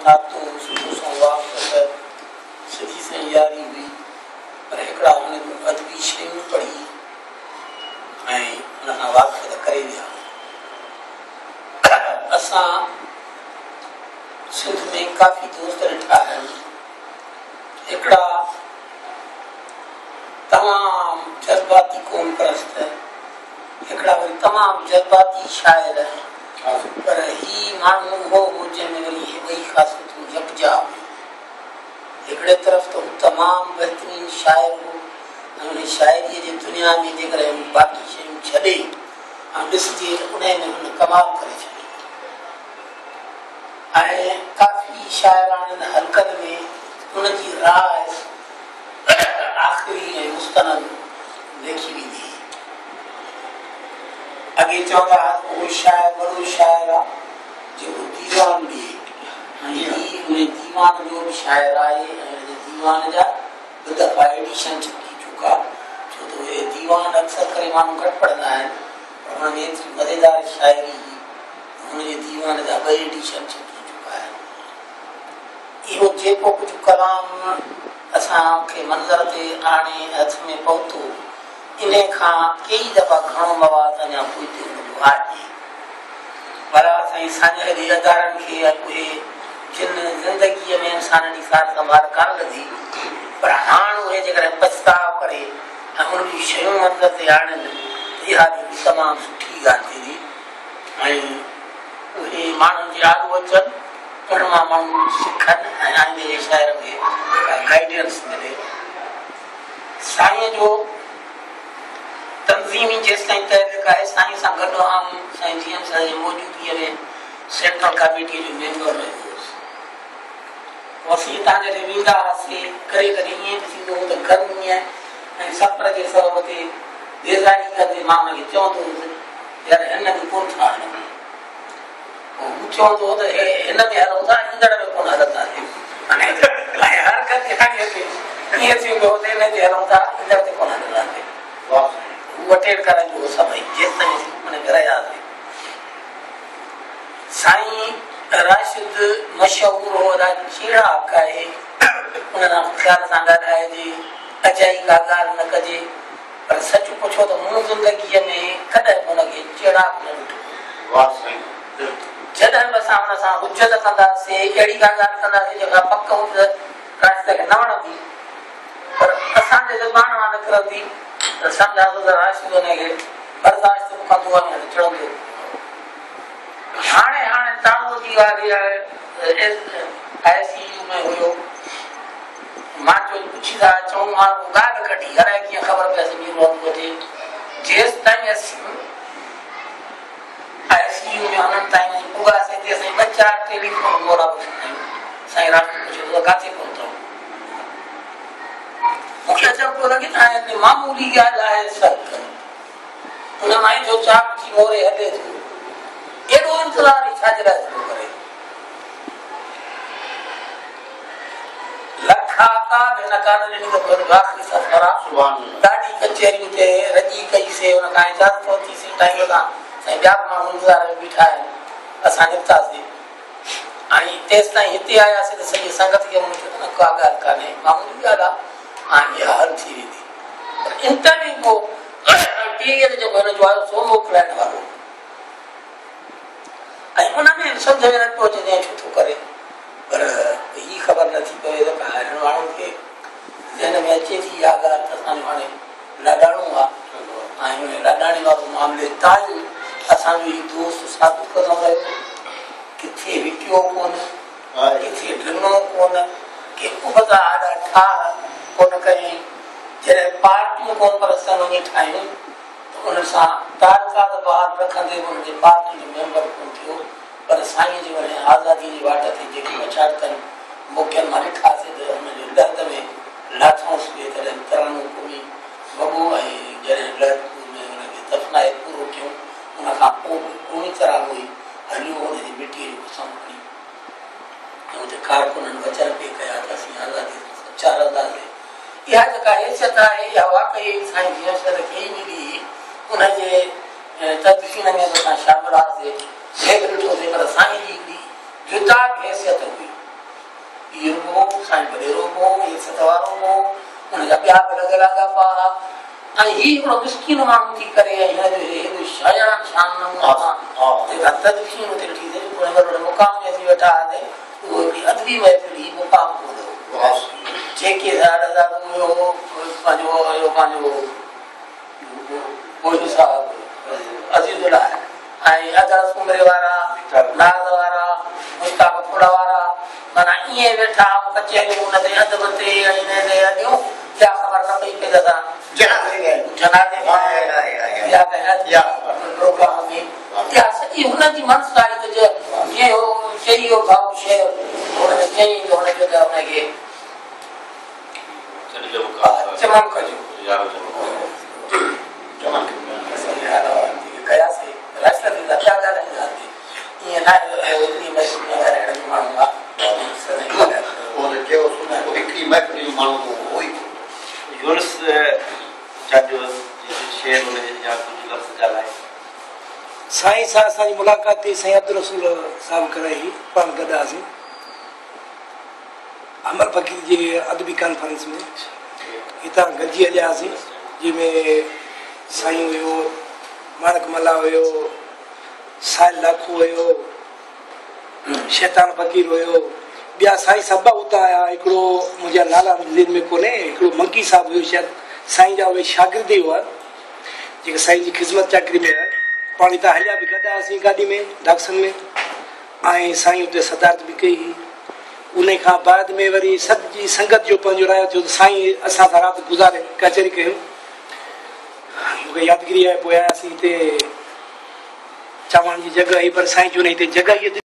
ठातो सुठो सो वाक़ सिधी सां यारी हुई पर हिकिड़ा हुन अदबी शयूं पढ़ी ऐं हुन खां वाक़ त करे विया। असां सिंध में काफ़ी दोस्त ॾिठा आहिनि, हिकिड़ा तमामु जज़्बाती क़ौम परस्त, हिकिड़ा वरी तमामु जज़्बाती शाइर, पर ही माण्हू उहो हो जंहिंमें वरी इहे ॿई ख़ासियतूं यकजा हुयूं। हिकिड़े तरफ़ त हू तमामु बहितरीनु शाइर हो ऐं हुन शाइरीअ जे दुनिया में जेकॾहिं हू बाक़ी शयूं छॾे ऐं ॾिसजे त उन में हुन कमाल करे छॾियो। ऐं काफ़ी शाइराननि हलकनि में हुनजी राय आख़िरी ऐं मुस्तनद लिखी वेंदी। अॻे चवंदा हुआ उहो शाइर वॾो शाइर आहे जेको दीवान ॾिए, ऐं हीअ उन दीवान जो बि शाइर आहे ऐं हुन दीवान जा ॿ दफ़ा एडिशन छपी चुका, छो त उहे दीवान अक्सर करे माण्हू घटि पढ़ंदा आहिनि, पर हुन में एतिरी मज़ेदार शाइरी हुनजे दीवान जा 2 एडिशन छपी चुका आहिनि। इहो जेको कुझु कलाम असांखे मंज़र ते आणे हथ में पहुतो, इन खां कई दफ़ा घणो मवाद अञा पोइ हुनजो आहे। पर असांजी साझे जे अदारनि खे उहे जिन ज़िंदगीअ में इंसान जी सार संभाल कान लधी, पर हाणे उहे जेकॾहिं पछताव करे ऐं उनजी शयूं मंज़र ते आणनि त इहा बि तमामु सुठी ॻाल्हि थींदी ऐं उहे माण्हुनि जे आड़ू अचनि, उन मां माण्हू सिखनि ऐं आईंदे जे शहर में गाइडेंस मिले। साईं जो तंज़ीमी जेसि ताईं तहरीक आहे, साईं सां गॾु आऊं साईं जीअं साईं जी मौजूदगीअ में सेंट्रल कमेटीअ जो मेंबर रहियो हुउसि। असीं तव्हां जॾहिं वेंदा हुआसीं, कॾहिं कॾहिं ईअं बि थींदो हो त गर्मीअ ऐं सफ़र जे सबब ते बेज़ारी कंदे मां हुनखे चवंदो हुउसि यार हिन में कोन था हलूं, हू चवंदो हो त हिन में हलूं था, ईंदड़ में कोन हलंदासीं। हर कंहिंखे खणी अचे ईअं थींदो हो त हिन ते हलूं था, ईंदड़ ते कोन हलंदासीं। हू अटेंड करण जो सभई जेसि ताईं हुन में रहियासीं। साईं राशिद मशहूर हो, चीड़ा आहे, हुन सां ख़्याल सां ॻाल्हाइजे, अजाई का ॻाल्हि न कजे, पर सच पुछो त मूं ज़िंदगीअ में कॾहिं हुनखे चिड़ाक न ॾिठो। जॾहिं बि असां हुन सां हुजत कंदासीं, अहिड़ी का ॻाल्हि कंदासीं जेका पक हूंदी राशिद खे न वणंदी, पर असांजे ज़बान मां निकिरंदी त सम्झासीं त राशिद हुनखे बर्दाश्त कंदो आहे, चढ़ंदो। हाणे ताणो जी ॻाल्हि आहे, ICU में हुयो, मां चयो पुछी था अचूं, मां ॻाल्हि कढी, अलाए कीअं ख़बर पइसि मीर वठे, जेसि ताईं असीं ICU में हुननि ताईं पुॻासीं ते असां 2-4 टेलीफोन मोरा पुछंदा साईं राशिद पुछियो त किथे पहुतो। मूंखे अचणु पियो लॻे त हिते मामूली ॻाल्हि आहे, सभु हुन माई जो चाक थी मोरे हले थो, एॾो इंतज़ार ई छाजे लाइ थो करे। लखा काग हिन कान ॾिनी त आख़िरी सफ़र आहे, ॾाढी कचहरियूं ते रजी कईसीं, हुन खां इजाज़त वरितीसीं, टाइम खां साईं ॿिया बि माण्हू इंतज़ार में बीठा आहिनि, असां निकितासीं ऐं तेसि ताईं हिते आयासीं त सॼी संगत खे न का ॻाल्हि कान्हे, मामूली ॻाल्हि आहे ऐं इहा हल थी वेंदी। पर इंटरव्यू को टीवीअ ते जेको हिन जो आयो सो मोकिलाइण वारो, ऐं हुन में सम्झ में न पियो अचे छो थो करे, पर ही ख़बर नथी पवे त हिन माण्हुनि खे ज़हन में अचे थी इहा ॻाल्हि त असांजो हाणे लाॾाणो आहे ऐं हुन लाॾाणे वारो मामले ताईं असांजो ही दोस्त साबित कंदो रहियो, किथे विकियो कोन, किथे ॾिनो कोन, के उबदा आॾा ठाह कोन कयईं। जॾहिं पार्टियूं कोन पर असां वञी ठाहियूं त उन सां तालुकात बहाल रखंदे बि हुनजे पार्टी जो मेंबर कोन थियो, पर साईं जी वरी आज़ादी जी वाट ते जेके मछाड़तनि मुखियनि मां ॾिठासीं त हुनजे दर्द में लाथोंसि पिए, तॾहिं तरानो घुमी वॻो ऐं जॾहिं लहरपुर में हुनखे दफ़नाए पूरो कयूं, हुन खां पोइ पूरी तरह हुई हलियो हुनजी मिटीअ जी कसम खणी ऐं हुते कारकुननि वचन पे कया त असीं आज़ादी सचा रहंदासीं। इहा जेका हैसियत आहे इहा वाक़ई साईं जीअं खे ई मिली, हुनजे तदफ़ीन में असां शामिल हुआसीं, ॾिठोसीं, पर साईं जी हिकिड़ी जुदा हैसियत हुई, पीर हो साईं बडेरो हो ये सतवारो हो उनजा ॿिया बि लॻल अॻापा ऐं ही हिकिड़ो मिसकिन माण्हू थी करे हिन शायान शान नमूना तदफीन उते ॾिठी वॾे मुक़ाम में अची वेठा हुआसीं उहो हिकिड़ी अदबी महफ़िल ही मुक़ाम हूंदो जेके पंहिंजो साहिबु अज़ीज़ुल्लाह ऐं अदर सुमरे वारा नाज़ वारा मुश्ताक फुड़ा वारा माना ईअं वेठा कचे नमूने ते अदब ते ॾियूं क्या ख़बर न पई पए त जनाज़े में या प्रोग्राम में या सॼी हुनजी मनस आहे त जीअं हो चई हो भाउ शेर हुनखे चई हुनखे त हुनखे चमन कजो कयासीं रस्ते ते ॿिया ॻाल्हाईंदासीं ईअं न माण्हू आहे यूनुस जो शेर हुनजे या कुझु लफ़्ज़ ॻाल्हाए साईं सां असांजी मुलाक़ात थी साईं अब्दुल रसूल साहिबु कराई पाण गॾु हुआसीं अमर फ़कीर जी अदबी कॉन्फ्रेंस में हितां गॾिजी हलियासीं जंहिंमें साईं हुयो माणक मला हुयो साहिल लाखू हुयो शैतान फ़कीर हुयो ॿिया साईं सभु उतां आया हिकिड़ो मुंहिंजा नाला ज़हन में कोन्हे हिकिड़ो मंकी साहिबु हुयो शायदि साईं जा उहे शागिर्द हुआ जेके साईं जी ख़िदमत चाकरी में हुआ पाण हितां हलिया बि गॾु हुआसीं गाॾी में डाक्सन में ऐं साईं उते सदारत बि कई उन खां बाद में वरी सॼी संगत जो पंहिंजो रायो थियो त साईं असां सां राति गुज़ारे कचहरी कयूं मूंखे यादगिरी आहे पोइ आयासीं हिते चवण जी जॻह हुई पर साईं जो न हिते जॻह इहा